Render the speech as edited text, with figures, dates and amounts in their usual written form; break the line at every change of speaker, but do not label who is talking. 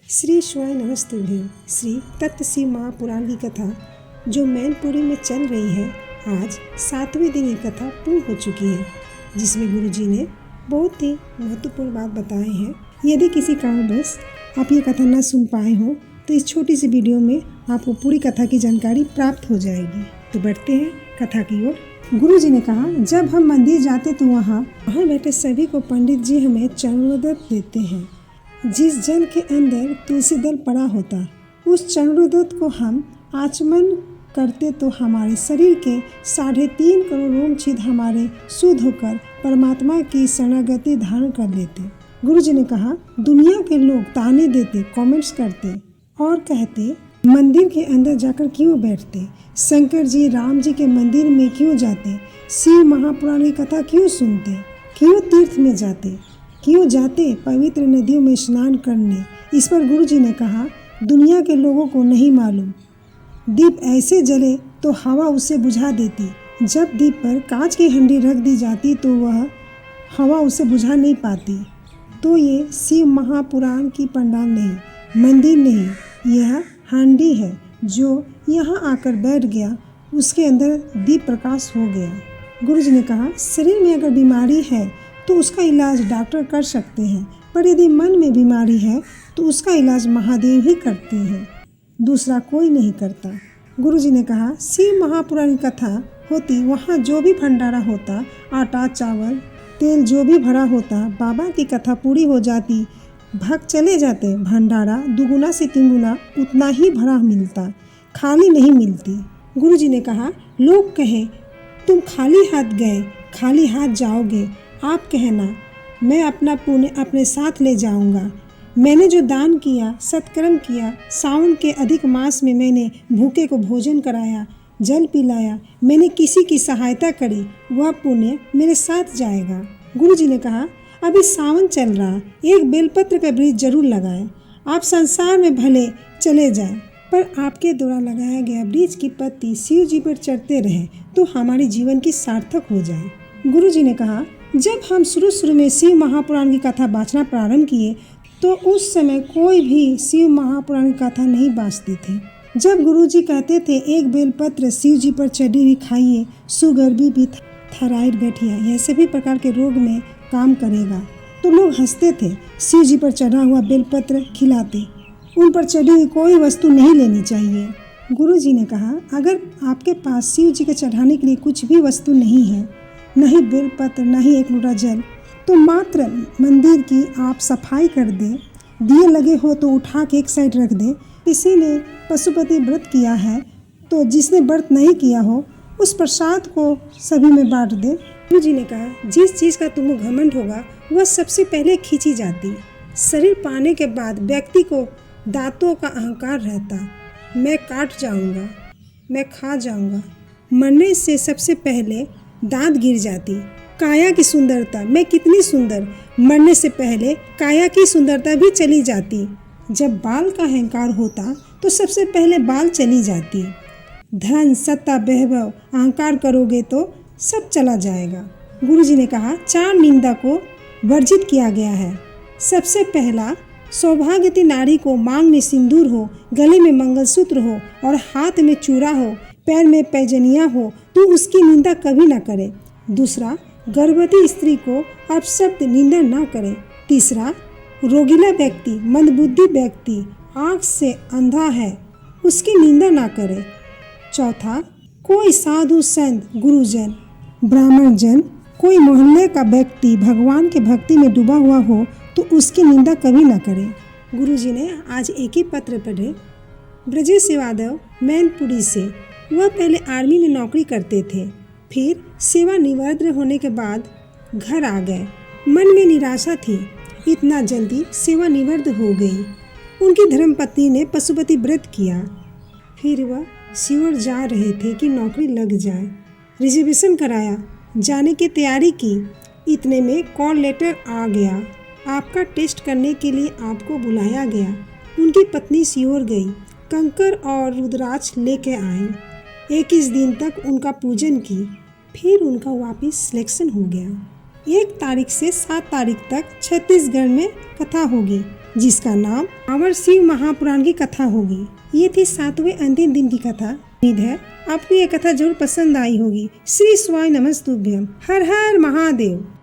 श्री शिवाय नमस्तुभ्यं। श्री तत्व महापुराण की कथा जो मैनपुरी में चल रही है, आज 7वें दिन ये कथा पूर्ण हो चुकी है, जिसमें गुरुजी ने बहुत ही महत्वपूर्ण बात बताए हैं। यदि किसी कारणवश आप ये कथा न सुन पाए हो तो इस छोटी सी वीडियो में आपको पूरी कथा की जानकारी प्राप्त हो जाएगी। तो बढ़ते हैं कथा की ओर। गुरुजी ने कहा, जब हम मंदिर जाते तो वहाँ बैठे सभी को पंडित जी हमें चरणोदक देते हैं। जिस जल के अंदर तुलसी दल पड़ा होता, उस चरणोदक को हम आचमन करते तो हमारे शरीर के 3.5 करोड़ रोम छिद्र हमारे शुद्ध होकर परमात्मा की शरणागति धारण कर लेते। गुरुजी ने कहा, दुनिया के लोग ताने देते, कमेंट्स करते और कहते, मंदिर के अंदर जाकर क्यों बैठते, शंकर जी राम जी के मंदिर में क्यों जाते, शिव महापुराण की कथा क्यों सुनते, क्यों तीर्थ में जाते, क्यों जाते पवित्र नदियों में स्नान करने। इस पर गुरुजी ने कहा, दुनिया के लोगों को नहीं मालूम, दीप ऐसे जले तो हवा उसे बुझा देती। जब दीप पर कांच की हंडी रख दी जाती तो वह हवा उसे बुझा नहीं पाती। तो ये शिव महापुराण की पंडाल नहीं, मंदिर नहीं, यह हांडी है। जो यहाँ आकर बैठ गया उसके अंदर दीप प्रकाश हो गया। गुरुजी ने कहा, शरीर में अगर बीमारी है तो उसका इलाज डॉक्टर कर सकते हैं, पर यदि मन में बीमारी है तो उसका इलाज महादेव ही करते हैं, दूसरा कोई नहीं करता। गुरुजी ने कहा, शिव महापुराण की कथा होती, वहाँ जो भी भंडारा होता, आटा चावल तेल जो भी भरा होता, बाबा की कथा पूरी हो जाती, भक्त चले जाते, भंडारा 2 से 3 गुना उतना ही भरा मिलता, खाली नहीं मिलती। गुरुजी ने कहा, लोग कहें तुम खाली हाथ गए, खाली हाथ जाओगे, आप कहना मैं अपना पुण्य अपने साथ ले जाऊंगा। मैंने जो दान किया, सत्कर्म किया, सावन के अधिक मास में मैंने भूखे को भोजन कराया, जल पिलाया, मैंने किसी की सहायता करी, वह पुण्य मेरे साथ जाएगा। गुरुजी ने कहा, अभी सावन चल रहा, एक बेलपत्र का वृक्ष जरूर लगाएं। आप संसार में भले चले जाएं, पर आपके द्वारा लगाया गया वृक्ष की पत्ती शिव जी पर चढ़ते रहे तो हमारे जीवन की सार्थक हो जाए। गुरुजी ने कहा, जब हम शुरू में शिव महापुराण की कथा बाँचना प्रारंभ किए तो उस समय कोई भी शिव महापुराण की कथा नहीं बाँचती थी। जब गुरुजी कहते थे एक बेलपत्र शिव जी पर चढ़ी हुई खाइए, शुगर बीपी थायराइड गठिया यह सभी प्रकार के रोग में काम करेगा, तो लोग हंसते थे। शिव जी पर चढ़ा हुआ बेलपत्र खिलाते, उन पर चढ़ी हुई कोई वस्तु नहीं लेनी चाहिए। गुरुजी ने कहा, अगर आपके पास शिव जी के चढ़ाने के लिए कुछ भी वस्तु नहीं है, नहीं बेलपत्र, नहीं एक लोटा जल, तो मात्र मंदिर की आप सफाई कर दे, दिए लगे हो तो उठा के एक साइड रख दे। किसी ने पशुपति व्रत किया है तो जिसने व्रत नहीं किया हो उस प्रसाद को सभी में बांट दे। गुरुजी ने कहा, जिस चीज़ का तुम्हें घमंड होगा वह सबसे पहले खींची जाती। शरीर पाने के बाद व्यक्ति को दांतों का अहंकार रहता, मैं काट जाऊंगा, मैं खा जाऊंगा। मरने से सबसे पहले दांत गिर जाती। काया की सुंदरता, मैं कितनी सुंदर, मरने से पहले काया की सुंदरता भी चली जाती। जब बाल का अहंकार होता तो सबसे पहले बाल चली जाती। धन सत्ता वैभव अहंकार करोगे तो सब चला जाएगा। गुरुजी ने कहा, 4 निंदा को वर्जित किया गया है। सबसे पहला, सौभाग्यवती नारी को मांग में सिंदूर हो, गले में मंगलसूत्र हो और हाथ में चूड़ा हो, पैर में पैजनिया हो, तो उसकी निंदा कभी ना करे। दूसरा, गर्भवती स्त्री को अपशब्द निंदा ना करे। तीसरा, रोगीला व्यक्ति, मंदबुद्धि व्यक्ति, आँख से अंधा है, उसकी निंदा ना करे। चौथा, कोई साधु संत गुरुजन ब्राह्मण जन, कोई मोहल्ले का व्यक्ति भगवान के भक्ति में डूबा हुआ हो तो उसकी निंदा कभी ना करे। गुरुजी ने आज एक ही पत्र पढ़े। ब्रजेश यादव मैनपुरी से, वह पहले आर्मी में नौकरी करते थे, फिर सेवानिवृत्त होने के बाद घर आ गए। मन में निराशा थी, इतना जल्दी सेवानिवृत्त हो गई। उनकी धर्मपत्नी ने पशुपति व्रत किया, फिर वह शिवर जा रहे थे कि नौकरी लग जाए। रिजर्वेशन कराया, जाने की तैयारी की, इतने में कॉल लेटर आ गया, आपका टेस्ट करने के लिए आपको बुलाया गया। उनकी पत्नी शिवर गई, कंकर और रुद्राक्ष लेके आई। 21 दिन तक उनका पूजन की, फिर उनका वापस सिलेक्शन हो गया। 1 तारीख से 7 तारीख तक छत्तीसगढ़ में कथा होगी। जिसका नाम अमर शिव महापुराण की कथा होगी। ये थी 7वें अंतिम दिन की कथा। उम्मीद है आपको ये कथा जरूर पसंद आई होगी। श्री स्वाय नमस्तुभ्यम। हर हर महादेव।